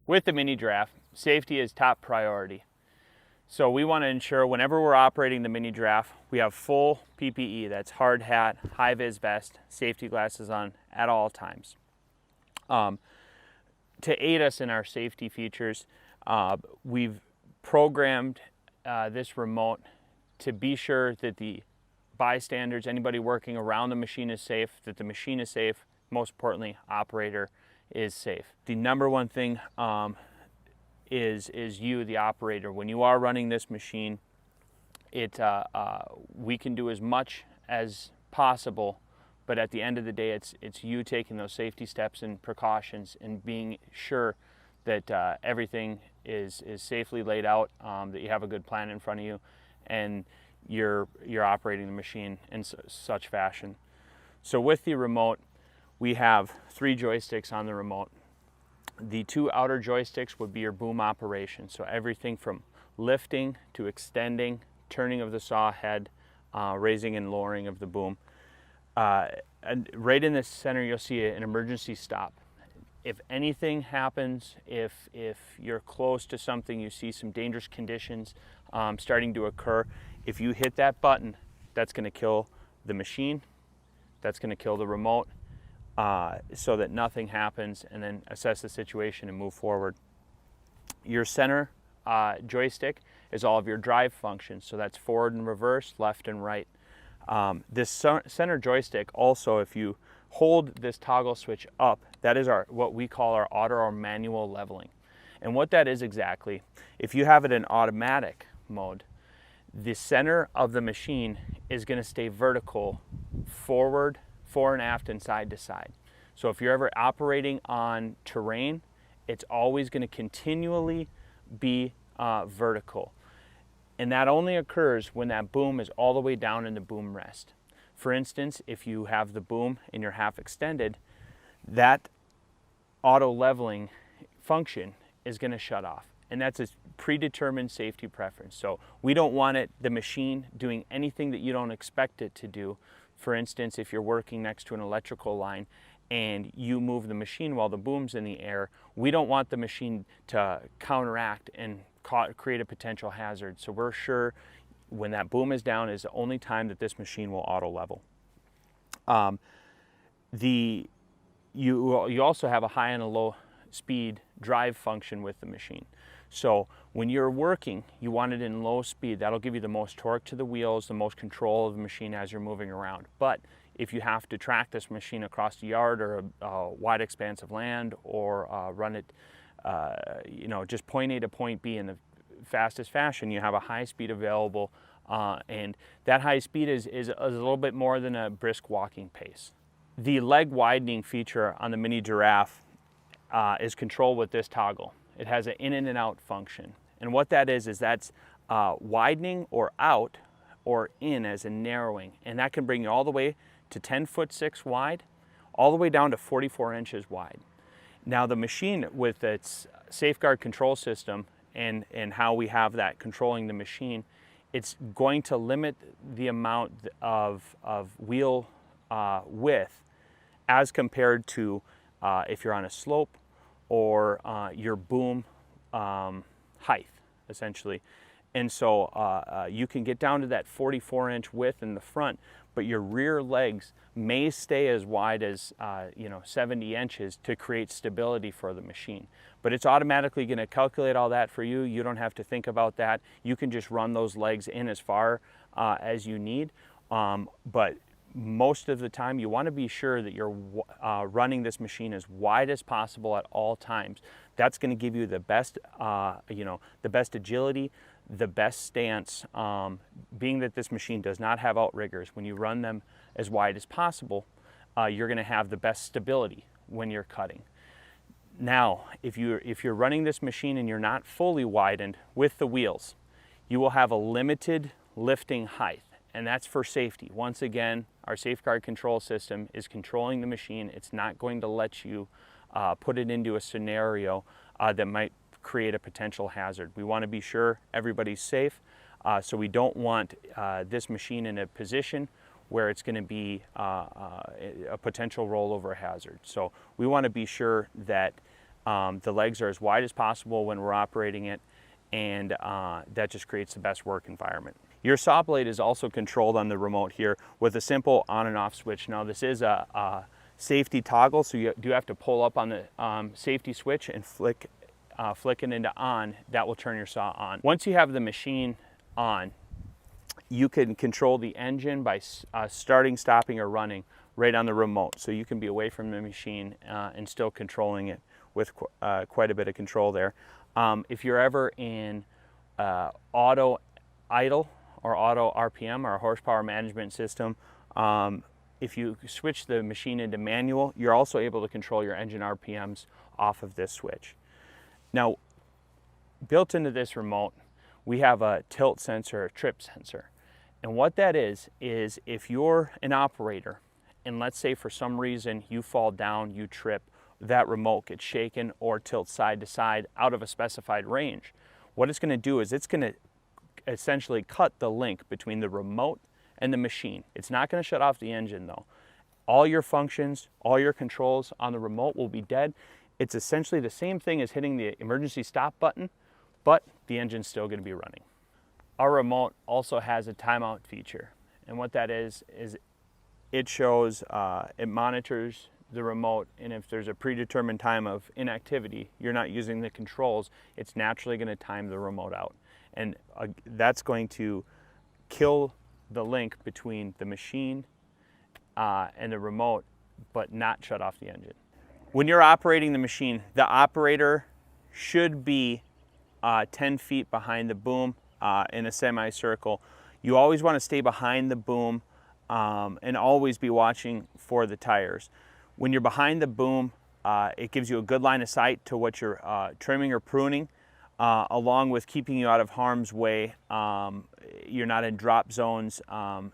With the Mini-Jarraff, safety is top priority. So we want to ensure whenever we're operating the Mini-Jarraff, we have full PPE, that's hard hat, high-vis vest, safety glasses on at all times. To aid us in our safety features, we've programmed this remote to be sure that the bystanders, anybody working around the machine is safe, that the machine is safe, most importantly, operator is safe. The number one thing is you, the operator. When you are running this machine, we can do as much as possible, but at the end of the day, it's you taking those safety steps and precautions and being sure that everything is safely laid out, that you have a good plan in front of you, and you're operating the machine in such fashion. So with the remote, we have 3 joysticks on the remote. The 2 outer joysticks would be your boom operation. So everything from lifting to extending, turning of the saw head, raising and lowering of the boom. And right in the center, you'll see an emergency stop. If anything happens, if you're close to something, you see some dangerous conditions starting to occur, if you hit that button, that's going to kill the machine, that's going to kill the remote, so that nothing happens, and then assess the situation and move forward. Your center joystick is all of your drive functions, so that's forward and reverse, left and right. This center joystick also, if you hold this toggle switch up, that is what we call our auto or manual leveling. And what that is exactly, if you have it in automatic mode, the center of the machine is going to stay vertical forward, fore and aft, and side to side. So if you're ever operating on terrain, it's always going to continually be vertical. And that only occurs when that boom is all the way down in the boom rest. For instance, if you have the boom and you're half extended, that auto leveling function is going to shut off. And that's a predetermined safety preference. So we don't want the machine doing anything that you don't expect it to do. For instance, if you're working next to an electrical line and you move the machine while the boom's in the air, we don't want the machine to counteract and create a potential hazard. So we're sure when that boom is down is the only time that this machine will auto level. You also have a high and a low speed drive function with the machine. So when you're working, you want it in low speed. That'll give you the most torque to the wheels, the most control of the machine as you're moving around. But if you have to track this machine across the yard or a wide expanse of land, or run it just point A to point B in the fastest fashion, you have a high speed available, and that high speed is a little bit more than a brisk walking pace. The leg widening feature on the Mini-Jarraff is controlled with this toggle. It has an in and out function, and what that is that's widening or out, or in as in narrowing, and that can bring you all the way to 10'6" wide, all the way down to 44 inches wide. Now the machine, with its safeguard control system and how we have that controlling the machine, it's going to limit the amount of wheel width as compared to if you're on a slope or your boom height, essentially. And so you can get down to that 44-inch width in the front, but your rear legs may stay as wide as 70 inches to create stability for the machine. But it's automatically going to calculate all that for you. You don't have to think about that. You can just run those legs in as far as you need. But most of the time, you want to be sure that you're running this machine as wide as possible at all times. That's going to give you the best, the best agility, the best stance, being that this machine does not have outriggers. When you run them as wide as possible, you're going to have the best stability when you're cutting. Now, if you're running this machine and you're not fully widened with the wheels, you will have a limited lifting height, and that's for safety. Once again, our safeguard control system is controlling the machine. It's not going to let you put it into a scenario that might create a potential hazard. We want to be sure everybody's safe, so we don't want this machine in a position where it's going to be a potential rollover hazard. So we want to be sure that The legs are as wide as possible when we're operating it, and that just creates the best work environment. Your saw blade is also controlled on the remote here with a simple on and off switch. Now this is a safety toggle, so you do have to pull up on the safety switch and flick it into on. That will turn your saw on. Once you have the machine on, you can control the engine by starting, stopping, or running right on the remote. So you can be away from the machine and still controlling it with quite a bit of control there. If you're ever in auto idle or auto RPM or horsepower management system, if you switch the machine into manual, you're also able to control your engine RPMs off of this switch. Now, built into this remote, we have a tilt sensor, a trip sensor. And what that is if you're an operator, and let's say for some reason you fall down, you trip, that remote gets shaken or tilts side to side out of a specified range, what it's going to do is it's going to essentially cut the link between the remote and the machine. It's not going to shut off the engine though. All your functions, all your controls on the remote will be dead. It's essentially the same thing as hitting the emergency stop button, but the engine's still going to be running. Our remote also has a timeout feature, and what that is it shows, it monitors the remote, and if there's a predetermined time of inactivity, you're not using the controls, it's naturally going to time the remote out. And that's going to kill the link between the machine and the remote, but not shut off the engine. When you're operating the machine, the operator should be 10 feet behind the boom in a semicircle. You always want to stay behind the boom and always be watching for the tires. When you're behind the boom, it gives you a good line of sight to what you're trimming or pruning, along with keeping you out of harm's way. You're not in drop zones.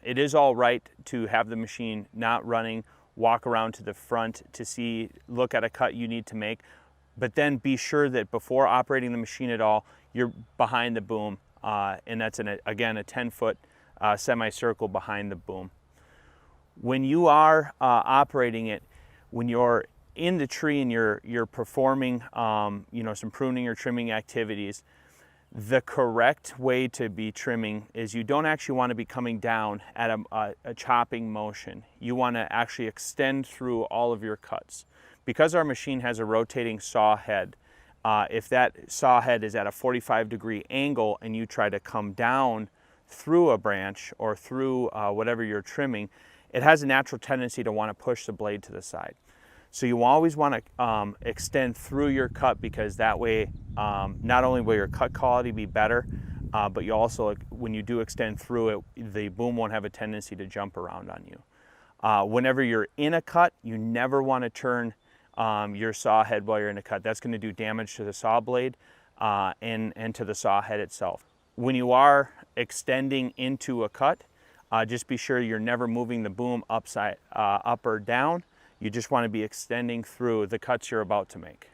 It is all right to have the machine not running, walk around to the front to look at a cut you need to make, but then be sure that before operating the machine at all, you're behind the boom, and that's again a 10-foot semicircle behind the boom. When you are operating it, when you're in the tree and you're performing some pruning or trimming activities, the correct way to be trimming is you don't actually want to be coming down at a chopping motion. You want to actually extend through all of your cuts. Because our machine has a rotating saw head, if that saw head is at a 45-degree angle and you try to come down through a branch or through whatever you're trimming, it has a natural tendency to want to push the blade to the side. So you always want to extend through your cut, because that way not only will your cut quality be better, but you also, when you do extend through it, the boom won't have a tendency to jump around on you. Whenever you're in a cut, you never want to turn your saw head while you're in a cut. That's going to do damage to the saw blade and to the saw head itself. When you are extending into a cut, just be sure you're never moving the boom up or down. You just want to be extending through the cuts you're about to make.